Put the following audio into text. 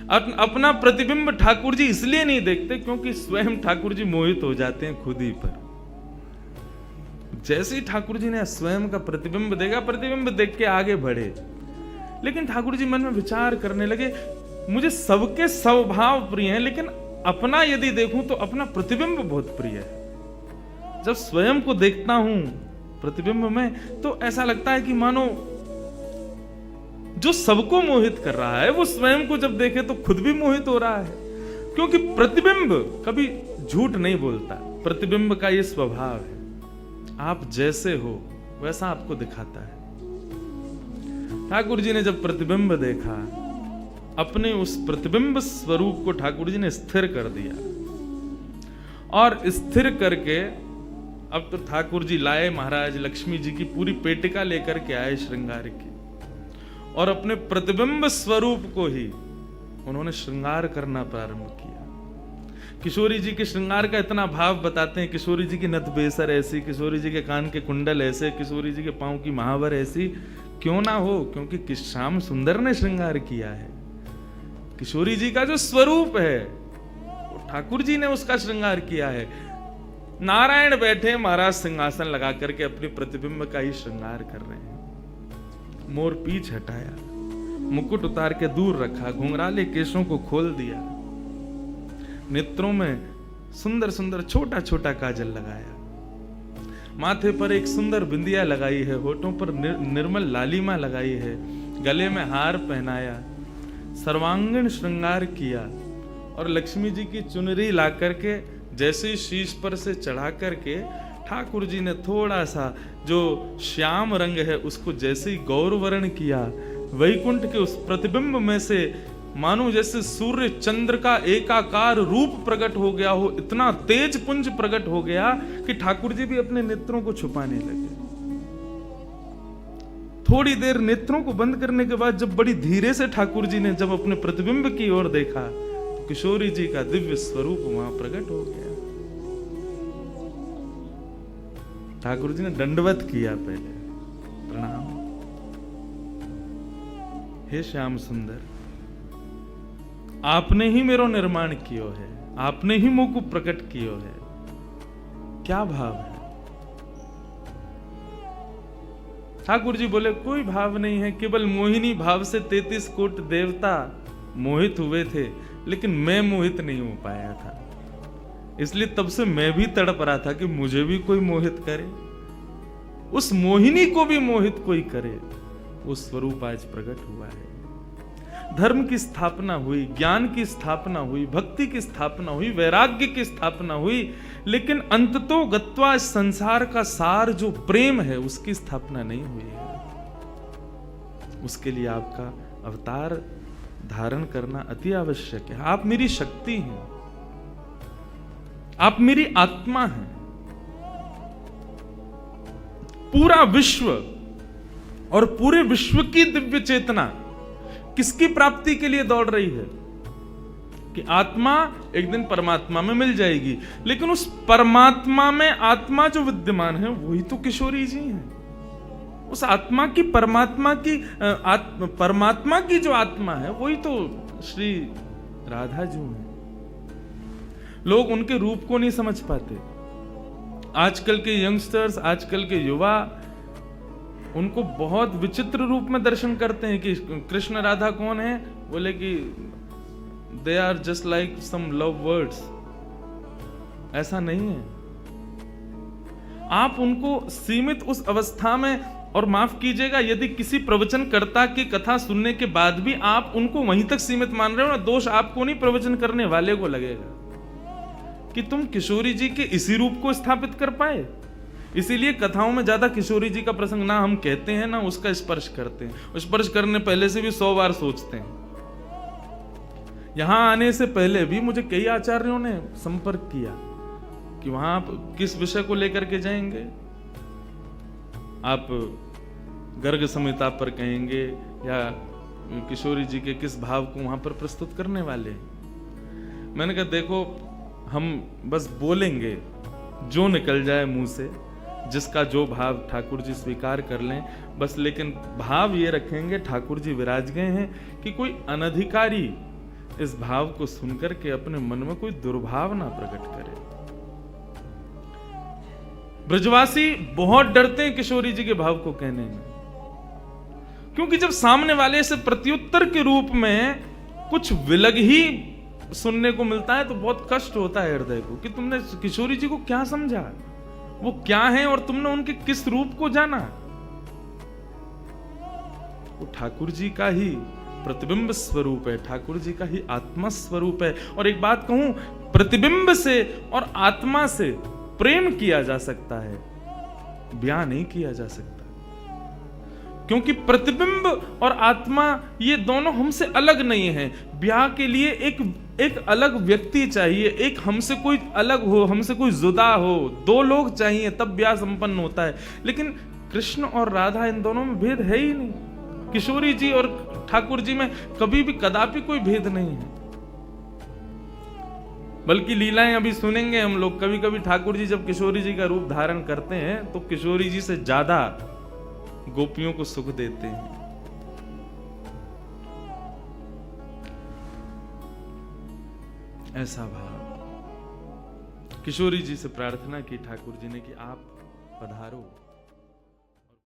अपना प्रतिबिंब ठाकुर जी इसलिए नहीं देखते क्योंकि स्वयं ठाकुर जी मोहित हो जाते हैं खुद ही पर। जैसे ही ठाकुर जी ने स्वयं का प्रतिबिंब देखा, प्रतिबिंब देख के आगे बढ़े, लेकिन ठाकुर जी मन में विचार करने लगे, मुझे सबके स्वभाव प्रिय हैं, लेकिन अपना यदि देखूं तो अपना प्रतिबिंब बहुत प्रिय है। जब स्वयं को देखता हूं प्रतिबिंब में तो ऐसा लगता है कि मानो जो सबको मोहित कर रहा है वो स्वयं को जब देखे तो खुद भी मोहित हो रहा है, क्योंकि प्रतिबिंब कभी झूठ नहीं बोलता। प्रतिबिंब का ये स्वभाव है, आप जैसे हो वैसा आपको दिखाता है। ठाकुर जी ने जब प्रतिबिंब देखा, अपने उस प्रतिबिंब स्वरूप को ठाकुर जी ने स्थिर कर दिया, और स्थिर करके अब तो ठाकुर जी लाए महाराज लक्ष्मी जी की पूरी पेटिका लेकर के आए श्रृंगार की, और अपने प्रतिबिंब स्वरूप को ही उन्होंने श्रृंगार करना प्रारंभ किया। किशोरी जी के श्रृंगार का इतना भाव बताते हैं, किशोरी जी की नथ बेसर ऐसी, किशोरी जी के कान के कुंडल ऐसे, किशोरी जी के पांव की महावर ऐसी, क्यों ना हो, क्योंकि श्याम सुंदर ने श्रृंगार किया है। किशोरी जी का जो स्वरूप है वो ठाकुर जी ने उसका श्रृंगार किया है। नारायण बैठे महाराज सिंहासन लगा करके अपने प्रतिबिंब का ही श्रृंगार कर रहे हैं। मोर पीछ हटाया, मुकुट उतार के दूर रखा, घुंघराले केशों को खोल दिया, नेत्रों में सुंदर सुंदर छोटा छोटा काजल लगाया, माथे पर एक सुंदर बिंदिया लगाई है, होठों पर निर्मल लालिमा लगाई है, गले में हार पहनाया, सर्वांगीण श्रृंगार किया, और लक्ष्मी जी की चुनरी ला करके जैसे ही शीश पर से चढ़ा करके ठाकुर जी ने थोड़ा सा जो श्याम रंग है उसको जैसे ही गौर वर्ण किया, वैकुंठ के उस प्रतिबिंब में से मानो जैसे सूर्य चंद्र का एकाकार रूप प्रकट हो गया हो, इतना तेज पुंज प्रकट हो गया कि ठाकुर जी भी अपने नेत्रों को छुपाने लगे। थोड़ी देर नेत्रों को बंद करने के बाद जब बड़ी धीरे से ठाकुर जी ने जब अपने प्रतिबिंब की ओर देखा तो किशोरी जी का दिव्य स्वरूप वहां प्रकट हो गया। ठाकुर जी ने दंडवत किया, पहले प्रणाम, हे श्याम सुंदर, आपने ही मेरो निर्माण कियो है, आपने ही मुझको प्रकट कियो है। क्या भाव है? ठाकुर जी बोले कोई भाव नहीं है, केवल मोहिनी भाव से 33 कोट देवता मोहित हुए थे, लेकिन मैं मोहित नहीं हो पाया था, इसलिए तब से मैं भी तड़प रहा था कि मुझे भी कोई मोहित करे, उस मोहिनी को भी मोहित कोई करे। वो स्वरूप आज प्रकट हुआ है। धर्म की स्थापना हुई, ज्ञान की स्थापना हुई, भक्ति की स्थापना हुई, वैराग्य की स्थापना हुई, लेकिन अंततो गत्वा इस संसार का सार जो प्रेम है उसकी स्थापना नहीं हुई है। उसके लिए आपका अवतार धारण करना अति आवश्यक है। आप मेरी शक्ति हैं, आप मेरी आत्मा हैं। पूरा विश्व और पूरे विश्व की दिव्य चेतना किसकी प्राप्ति के लिए दौड़ रही है कि आत्मा एक दिन परमात्मा में मिल जाएगी, लेकिन उस परमात्मा में आत्मा जो विद्यमान है वही तो किशोरी जी हैं। उस आत्मा की परमात्मा की जो आत्मा है वही तो श्री राधा जी हैं। लोग उनके रूप को नहीं समझ पाते। आजकल के यंगस्टर्स, आजकल के युवा उनको बहुत विचित्र रूप में दर्शन करते हैं कि कृष्ण राधा कौन है, बोले कि they are just like some love words. ऐसा नहीं है। आप उनको सीमित उस अवस्था में, और माफ कीजिएगा यदि किसी प्रवचनकर्ता की कथा सुनने के बाद भी आप उनको वहीं तक सीमित मान रहे हो ना, दोष आपको नहीं प्रवचन करने वाले को लगेगा कि तुम किशोरी जी के इसी रूप को स्थापित कर पाए। इसीलिए कथाओं में ज्यादा किशोरी जी का प्रसंग ना हम कहते हैं ना उसका स्पर्श करते हैं। स्पर्श करने पहले से भी 100 बार सोचते हैं। यहां आने से पहले भी मुझे कई आचार्यों ने संपर्क किया कि वहां आप किस विषय को लेकर के जाएंगे, आप गर्ग संहिता पर कहेंगे या किशोरी जी के किस भाव को वहां पर प्रस्तुत करने वाले। मैंने कहा देखो, हम बस बोलेंगे जो निकल जाए मुंह से, जिसका जो भाव ठाकुर जी स्वीकार कर लें बस, लेकिन भाव ये रखेंगे ठाकुर जी विराज गए हैं कि कोई अनधिकारी इस भाव को सुनकर के अपने मन में कोई दुर्भावना प्रकट करे। ब्रजवासी बहुत डरते हैं किशोरी जी के भाव को कहने में, क्योंकि जब सामने वाले से प्रत्युत्तर के रूप में कुछ विलग ही सुनने को मिलता है तो बहुत कष्ट होता है हृदय को कि तुमने किशोरी जी को क्या समझा, वो क्या है और तुमने उनके किस रूप को जाना। वो ठाकुर जी का ही प्रतिबिंब स्वरूप है, ठाकुर जी का ही आत्मा स्वरूप है। और एक बात कहूं, प्रतिबिंब से और आत्मा से प्रेम किया जा सकता है, ब्याह नहीं किया जा सकता, क्योंकि प्रतिबिंब और आत्मा ये दोनों हमसे अलग नहीं है। ब्याह के लिए एक अलग व्यक्ति चाहिए, एक हमसे कोई अलग हो, हमसे कोई जुदा हो, दो लोग चाहिए तब ब्याह संपन्न होता है। लेकिन कृष्ण और राधा, इन दोनों में भेद है ही नहीं। किशोरी जी और ठाकुर जी में कभी भी कदापि कोई भेद नहीं है। बल्कि लीलाएं अभी सुनेंगे हम लोग, कभी कभी ठाकुर जी जब किशोरी जी का रूप धारण करते हैं तो किशोरी जी से ज्यादा गोपियों को सुख देते हैं। ऐसा भाव किशोरी जी से प्रार्थना की ठाकुर जी ने कि आप पधारो।